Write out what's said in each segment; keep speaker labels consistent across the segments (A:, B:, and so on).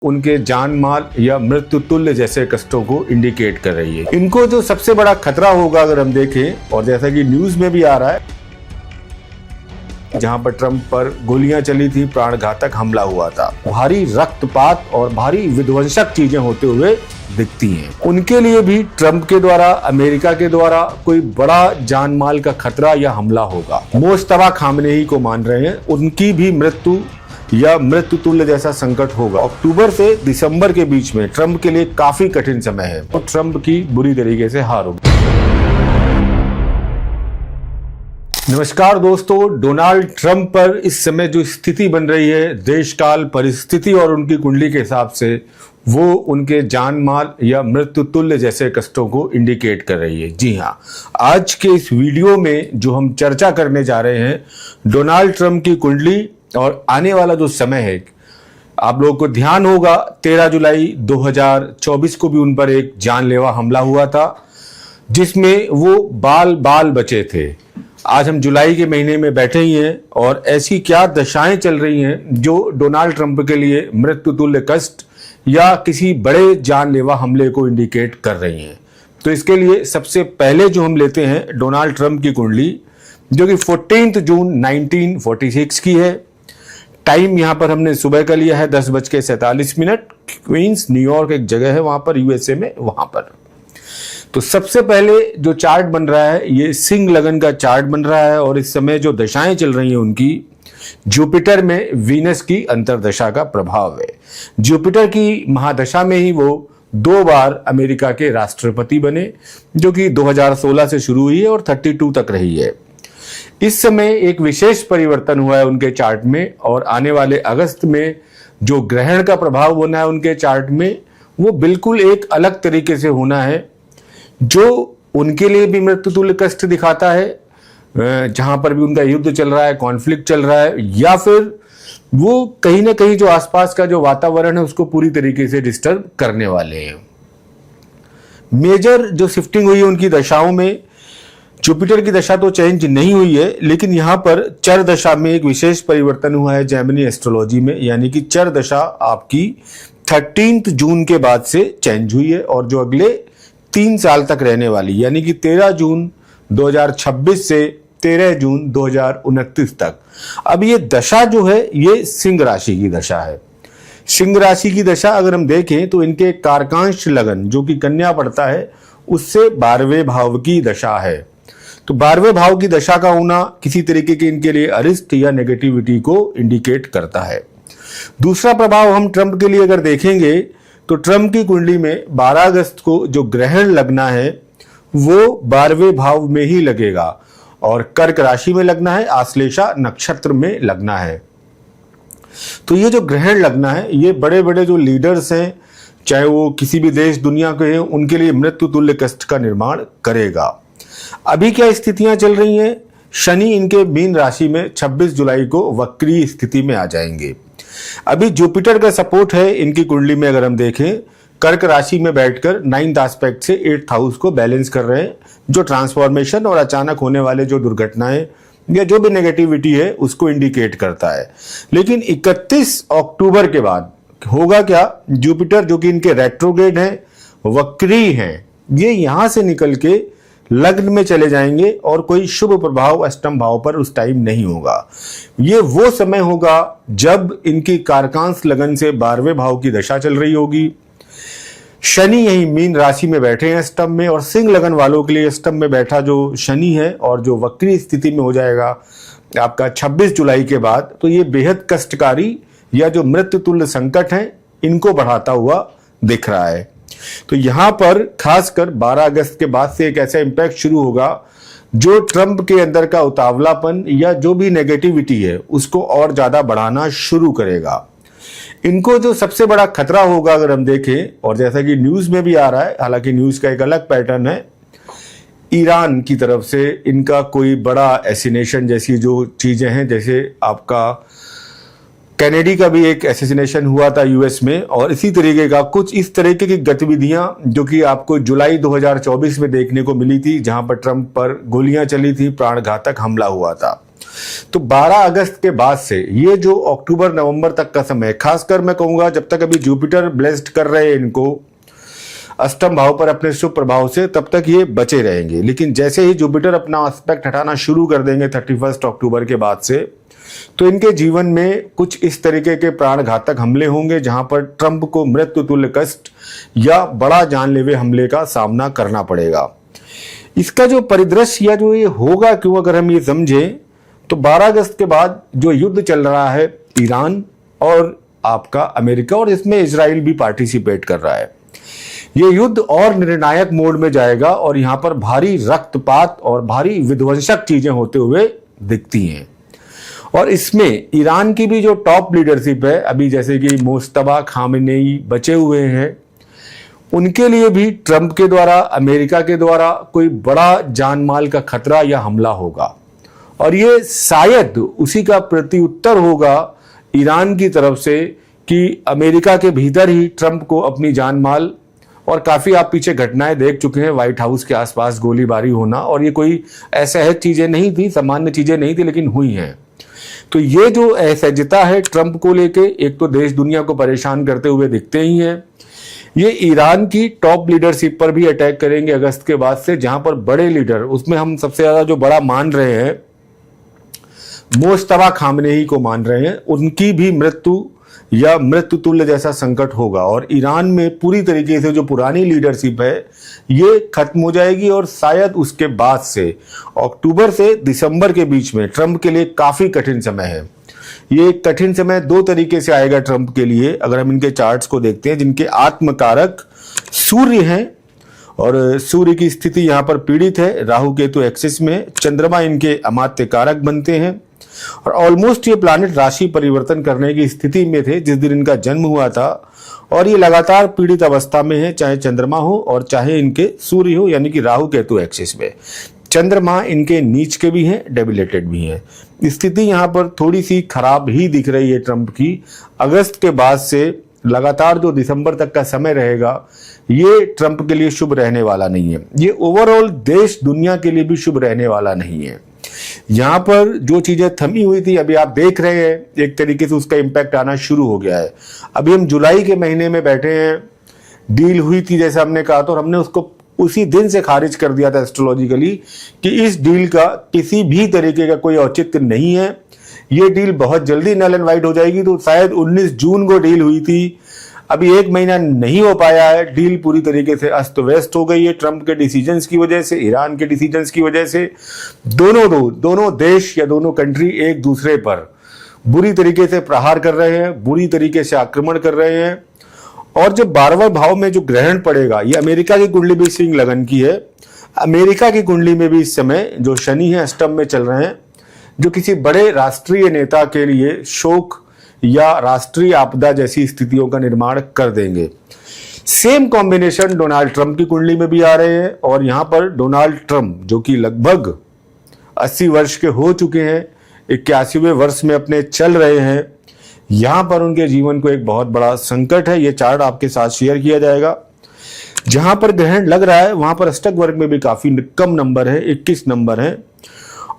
A: उनके जान माल या मृत्यु तुल्य जैसे कष्टों को इंडिकेट कर रही है। इनको जो सबसे बड़ा खतरा होगा अगर हम देखें, और जैसा कि न्यूज में भी आ रहा है, जहां पर ट्रंप पर गोलियां चली थी, प्राणघातक हमला हुआ था, भारी रक्तपात और भारी विध्वंसक चीजें होते हुए दिखती हैं। उनके लिए भी ट्रंप के द्वारा, अमेरिका के द्वारा कोई बड़ा जान माल का खतरा या हमला होगा। मोस्तफा खामनेई को मान रहे हैं, उनकी भी मृत्यु या मृत्यु तुल्य जैसा संकट होगा। अक्टूबर से दिसंबर के बीच में ट्रंप के लिए काफी कठिन समय है और ट्रंप की बुरी तरीके से हार होगी। नमस्कार दोस्तों, डोनाल्ड ट्रंप पर इस समय जो स्थिति बन रही है, देश काल परिस्थिति और उनकी कुंडली के हिसाब से वो उनके जान माल या मृत्यु तुल्य जैसे कष्टों को इंडिकेट कर रही है। जी हाँ, आज के इस वीडियो में जो हम चर्चा करने जा रहे हैं, डोनाल्ड ट्रंप की कुंडली और आने वाला जो समय है। आप लोगों को ध्यान होगा 13 जुलाई 2024 को भी उन पर एक जानलेवा हमला हुआ था, जिसमें वो बाल बचे थे। आज हम जुलाई के महीने में बैठे ही हैं और ऐसी क्या दशाएं चल रही हैं जो डोनाल्ड ट्रंप के लिए मृत्यु तुल्य कष्ट या किसी बड़े जानलेवा हमले को इंडिकेट कर रही हैं। तो इसके लिए सबसे पहले जो हम लेते हैं डोनाल्ड ट्रंप की कुंडली, जो कि 14 जून 1946 की है। टाइम यहां पर हमने सुबह का लिया है 10:47। क्वींस न्यूयॉर्क एक जगह है वहां पर, यूएसए में, वहां पर। तो सबसे पहले जो चार्ट बन रहा है, ये सिंह लगन का चार्ट बन रहा है और इस समय जो दशाएं चल रही हैं उनकी, जुपिटर में वीनस की अंतर्दशा का प्रभाव है। जुपिटर की महादशा में ही वो 2 बार अमेरिका के राष्ट्रपति बने, जो कि 2016 से शुरू हुई है और 32 तक रही है। इस समय एक विशेष परिवर्तन हुआ है उनके चार्ट में, और आने वाले अगस्त में जो ग्रहण का प्रभाव होना है उनके चार्ट में, वो बिल्कुल एक अलग तरीके से होना है, जो उनके लिए भी मृत्यु तुल्य कष्ट दिखाता है। जहां पर भी उनका युद्ध चल रहा है, कॉन्फ्लिक्ट चल रहा है, या फिर वो कहीं ना कहीं जो आसपास का जो वातावरण है उसको पूरी तरीके से डिस्टर्ब करने वाले हैं। मेजर जो शिफ्टिंग हुई है उनकी दशाओं में, जुपिटर की दशा तो चेंज नहीं हुई है, लेकिन यहां पर चर दशा में एक विशेष परिवर्तन हुआ है जेमिनी एस्ट्रोलॉजी में, यानी कि चर दशा आपकी 13 जून के बाद से चेंज हुई है और जो अगले 3 साल तक रहने वाली, यानी कि 13 जून 2026 से 13 जून 2029 तक। अब ये दशा जो है ये सिंह राशि की दशा है। सिंह राशि की दशा अगर हम देखें तो इनके कारकांश लगन, जो कि कन्या पड़ता है, उससे 12वें भाव की दशा है। तो 12वें भाव की दशा का होना किसी तरीके के इनके लिए अरिष्ट या नेगेटिविटी को इंडिकेट करता है। दूसरा प्रभाव हम ट्रंप के लिए अगर देखेंगे तो ट्रंप की कुंडली में 12 अगस्त को जो ग्रहण लगना है वो 12वें भाव में ही लगेगा और कर्क राशि में लगना है, आश्लेषा नक्षत्र में लगना है। तो ये जो ग्रहण लगना है, ये बड़े बड़े जो लीडर्स हैं, चाहे वो किसी भी देश दुनिया के हैं, उनके लिए मृत्यु तुल्य कष्ट का निर्माण करेगा। अभी क्या स्थितियां चल रही हैं? शनि इनके मीन राशि में 26 जुलाई को वक्री स्थिति में आ जाएंगे। अभी जुपिटर का सपोर्ट है इनकी कुंडली में, अगर हम देखें कर्क राशि में बैठकर 9th एस्पेक्ट से 8th हाउस को बैलेंस कर रहे हैं, जो ट्रांसफॉर्मेशन और अचानक होने वाले जो दुर्घटनाएं या जो भी नेगेटिविटी है उसको इंडिकेट करता है। लेकिन 31 अक्टूबर के बाद होगा क्या? जुपिटर जो कि इनके रेट्रोग्रेड हैं, वक्री हैं, ये यहां से निकल के लग्न में चले जाएंगे और कोई शुभ प्रभाव अष्टम भाव पर उस टाइम नहीं होगा। ये वो समय होगा जब इनकी कारकांश लगन से 12वें भाव की दशा चल रही होगी। शनि यही मीन राशि में बैठे हैं अष्टम में, और सिंह लगन वालों के लिए अष्टम में बैठा जो शनि है और जो वक्री स्थिति में हो जाएगा आपका 26 जुलाई के बाद, तो ये बेहद कष्टकारी या जो मृत्यु तुल्य संकट है इनको बढ़ाता हुआ दिख रहा है। तो यहां पर खासकर 12 अगस्त के बाद से एक ऐसा इंपैक्ट शुरू होगा जो ट्रंप के अंदर का उतावलापन या जो भी नेगेटिविटी है उसको और ज्यादा बढ़ाना शुरू करेगा। इनको जो सबसे बड़ा खतरा होगा अगर हम देखें, और जैसा कि न्यूज में भी आ रहा है, हालांकि न्यूज का एक अलग पैटर्न है, ईरान की तरफ से इनका कोई बड़ा एसिनेशन जैसी जो चीजें हैं, जैसे आपका कैनेडी का भी एक एसेसिनेशन हुआ था यूएस में, और इसी तरीके का कुछ इस तरीके की गतिविधियां जो कि आपको जुलाई 2024 में देखने को मिली थी, जहां पर ट्रंप पर गोलियां चली थी, प्राणघातक हमला हुआ था। तो 12 अगस्त के बाद से ये जो अक्टूबर नवंबर तक का समय, खासकर मैं कहूंगा जब तक अभी जुपिटर ब्लेस्ड कर रहे हैं इनको अष्टम भाव पर अपने शुभ प्रभाव से, तब तक ये बचे रहेंगे। लेकिन जैसे ही जुपिटर अपना एस्पेक्ट हटाना शुरू कर देंगे 31 अक्टूबर के बाद से, तो इनके जीवन में कुछ इस तरीके के प्राणघातक हमले होंगे जहां पर ट्रंप को मृत्यु तुल्य कष्ट या बड़ा जानलेवा हमले का सामना करना पड़ेगा। इसका जो परिदृश्य या जो ये होगा क्यों, अगर हम ये समझें तो 12 अगस्त के बाद जो युद्ध चल रहा है ईरान और आपका अमेरिका, और इसमें इजराइल भी पार्टिसिपेट कर रहा है, ये युद्ध और निर्णायक मोड में जाएगा और यहां पर भारी रक्तपात और भारी विध्वंसक चीजें होते हुए दिखती हैं। और इसमें ईरान की भी जो टॉप लीडरशिप है अभी, जैसे कि मुस्तफा खामेनेई बचे हुए हैं, उनके लिए भी ट्रंप के द्वारा, अमेरिका के द्वारा कोई बड़ा जानमाल का खतरा या हमला होगा। और ये शायद उसी का प्रत्युत्तर होगा ईरान की तरफ से कि अमेरिका के भीतर ही ट्रंप को अपनी जानमाल, और काफी आप पीछे घटनाएं देख चुके हैं व्हाइट हाउस के आसपास गोलीबारी होना, और ये कोई असहज चीजें नहीं थी, सामान्य चीजें नहीं थी, लेकिन हुई हैं। तो ये जो असहजता है ट्रंप को लेके, एक तो देश दुनिया को परेशान करते हुए दिखते ही हैं, ये ईरान की टॉप लीडरशिप पर भी अटैक करेंगे अगस्त के बाद से, जहां पर बड़े लीडर, उसमें हम सबसे ज्यादा जो बड़ा मान रहे हैं मुस्तफा खामेनेई को मान रहे हैं, उनकी भी मृत्यु या मृत्यु तुल्य जैसा संकट होगा। और ईरान में पूरी तरीके से जो पुरानी लीडरशिप है ये खत्म हो जाएगी, और शायद उसके बाद से अक्टूबर से दिसंबर के बीच में ट्रंप के लिए काफी कठिन समय है। ये कठिन समय दो तरीके से आएगा ट्रंप के लिए, अगर हम इनके चार्ट्स को देखते हैं, जिनके आत्मकारक सूर्य हैं, और सूर्य की स्थिति यहाँ पर पीड़ित है, राहु केतु एक्सिस में, चंद्रमा इनके अमात्य कारक बनते हैं, और ऑलमोस्ट ये प्लैनेट राशि परिवर्तन करने की स्थिति में थे जिस दिन इनका जन्म हुआ था, और ये लगातार पीड़ित अवस्था में है, चाहे चंद्रमा हो और चाहे इनके सूर्य हो, यानी कि राहु केतु एक्सिस में। चंद्रमा इनके नीच के भी हैं, डेबिलेटेड भी हैं। स्थिति यहाँ पर थोड़ी सी खराब ही दिख रही है ट्रंप की। अगस्त के बाद से लगातार जो दिसंबर तक का समय रहेगा ये ट्रंप के लिए शुभ रहने वाला नहीं है। ये ओवरऑल देश दुनिया के लिए भी शुभ रहने वाला नहीं है। यहाँ पर जो चीजें थमी हुई थी अभी आप देख रहे हैं एक तरीके से उसका इम्पैक्ट आना शुरू हो गया है। अभी हम जुलाई के महीने में बैठे हैं, डील हुई थी जैसे हमने कहा था, और हमने उसको उसी दिन से खारिज कर दिया था एस्ट्रोलॉजिकली कि इस डील का किसी भी तरीके का कोई औचित्य नहीं है, ये डील बहुत जल्दी नल एंड वाइड हो जाएगी। तो शायद 19 जून को डील हुई थी, अभी एक महीना नहीं हो पाया है, डील पूरी तरीके से अस्त व्यस्त हो गई है ट्रंप के डिसीजंस की वजह से, ईरान के डिसीजंस की वजह से। दोनों देश या दोनों कंट्री एक दूसरे पर बुरी तरीके से प्रहार कर रहे हैं, बुरी तरीके से आक्रमण कर रहे हैं। और जब 12वें भाव में जो ग्रहण पड़ेगा, ये अमेरिका की कुंडली भी सिंह लगन की है, अमेरिका की कुंडली में भी इस समय जो शनि है अष्टम में चल रहे हैं, जो किसी बड़े राष्ट्रीय नेता के लिए शोक या राष्ट्रीय आपदा जैसी स्थितियों का निर्माण कर देंगे। सेम कॉम्बिनेशन डोनाल्ड ट्रंप की कुंडली में भी आ रहे हैं, और यहां पर डोनाल्ड ट्रंप जो कि लगभग 80 वर्ष के हो चुके हैं, 81वें वर्ष में अपने चल रहे हैं, यहां पर उनके जीवन को एक बहुत बड़ा संकट है। ये चार्ट आपके साथ शेयर किया जाएगा। जहां पर ग्रहण लग रहा है वहां पर अष्टक वर्ग में भी काफी कम नंबर है, 21 नंबर है,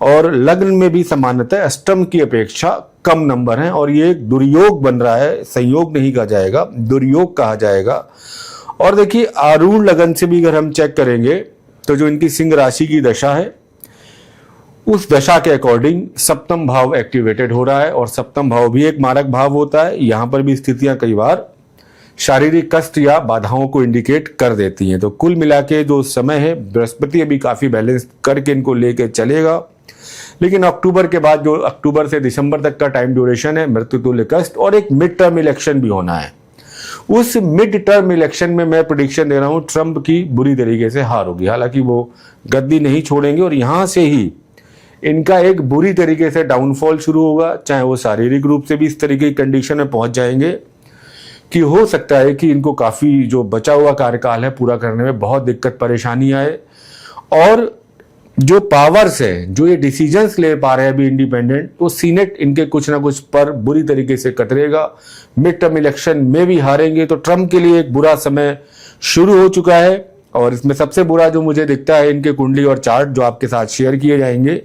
A: और लग्न में भी सामान्यतः अष्टम की अपेक्षा कम नंबर है, और ये एक दुर्योग बन रहा है, संयोग नहीं कहा जाएगा, दुर्योग कहा जाएगा। और देखिए आरूढ़ लगन से भी अगर हम चेक करेंगे तो जो इनकी सिंह राशि की दशा है उस दशा के अकॉर्डिंग सप्तम भाव एक्टिवेटेड हो रहा है, और सप्तम भाव भी एक मारक भाव होता है। यहां पर भी स्थितियां कई बार शारीरिक कष्ट या बाधाओं को इंडिकेट कर देती हैं। तो कुल मिला के जो समय है बृहस्पति अभी काफी बैलेंस करके इनको लेके चलेगा, लेकिन अक्टूबर के बाद जो अक्टूबर से दिसंबर तक का टाइम ड्यूरेशन है, मृत्यु तुल्य कष्ट, और एक मिड टर्म इलेक्शन भी होना है। उस मिड टर्म इलेक्शन में मैं प्रेडिक्शन दे रहा हूं ट्रंप की बुरी तरीके से हार होगी। हालांकि वो गद्दी नहीं छोड़ेंगे और यहां से ही इनका एक बुरी तरीके से डाउनफॉल शुरू होगा, चाहे वो शारीरिक रूप से भी इस तरीके की कंडीशन में पहुंच जाएंगे कि हो सकता है कि इनको काफी जो बचा हुआ कार्यकाल है पूरा करने में बहुत दिक्कत परेशानी आए। और जो पावर्स है, जो ये डिसीजंस ले पा रहे हैं अभी इंडिपेंडेंट, तो सीनेट इनके कुछ ना कुछ पर बुरी तरीके से कतरेगा। मिड टर्म इलेक्शन में भी हारेंगे, तो ट्रंप के लिए एक बुरा समय शुरू हो चुका है। और इसमें सबसे बुरा जो मुझे दिखता है इनके कुंडली और चार्ट जो आपके साथ शेयर किए जाएंगे,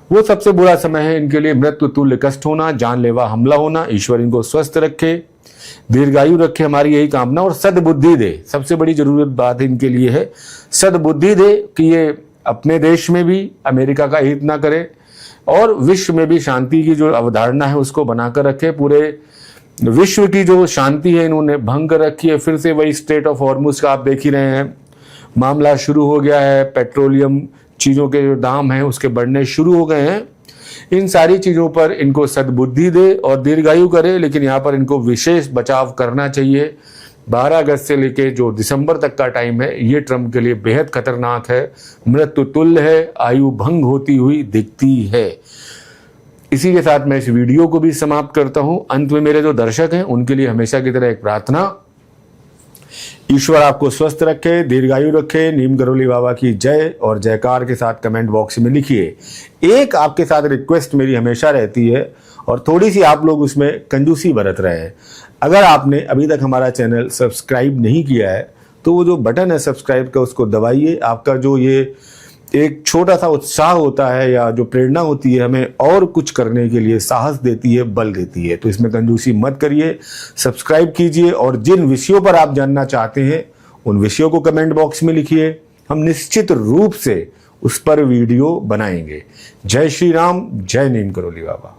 A: वो सबसे बुरा समय है इनके लिए। मृत्यु तुल्य कष्ट होना, जानलेवा हमला होना। ईश्वर इनको स्वस्थ रखे, दीर्घायु रखे, हमारी यही कामना। और सद्बुद्धि दे, सबसे बड़ी जरूरत बात इनके लिए है, सद्बुद्धि दे कि ये अपने देश में भी अमेरिका का हित ना करे और विश्व में भी शांति की जो अवधारणा है उसको बनाकर रखे। पूरे विश्व की जो शांति है इन्होंने भंग कर रखी है। फिर से वही स्ट्रेट ऑफ हॉर्मुज का आप देख ही रहे हैं, मामला शुरू हो गया है। पेट्रोलियम चीज़ों के जो दाम हैं उसके बढ़ने शुरू हो गए हैं। इन सारी चीज़ों पर इनको सद्बुद्धि दे और दीर्घायु करे, लेकिन यहाँ पर इनको विशेष बचाव करना चाहिए। 12 अगस्त से लेके जो दिसंबर तक का टाइम है ये ट्रंप के लिए बेहद खतरनाक है, मृत्यु तुल्य है, आयु भंग होती हुई दिखती है। इसी के साथ मैं इस वीडियो को भी समाप्त करता हूं। अंत में मेरे जो दर्शक हैं उनके लिए हमेशा की तरह एक प्रार्थना, ईश्वर आपको स्वस्थ रखे, दीर्घायु रखे। नीम करोली बाबा की जय और जयकार के साथ कमेंट बॉक्स में लिखिए। एक आपके साथ रिक्वेस्ट मेरी हमेशा रहती है और थोड़ी सी आप लोग उसमें कंजूसी बरत रहे हैं। अगर आपने अभी तक हमारा चैनल सब्सक्राइब नहीं किया है तो वो जो बटन है सब्सक्राइब का उसको दबाइए। आपका जो ये एक छोटा सा उत्साह होता है या जो प्रेरणा होती है हमें और कुछ करने के लिए साहस देती है, बल देती है। तो इसमें कंजूसी मत करिए, सब्सक्राइब कीजिए और जिन विषयों पर आप जानना चाहते हैं उन विषयों को कमेंट बॉक्स में लिखिए। हम निश्चित रूप से उस पर वीडियो बनाएंगे। जय श्री राम, जय नीम करोली बाबा।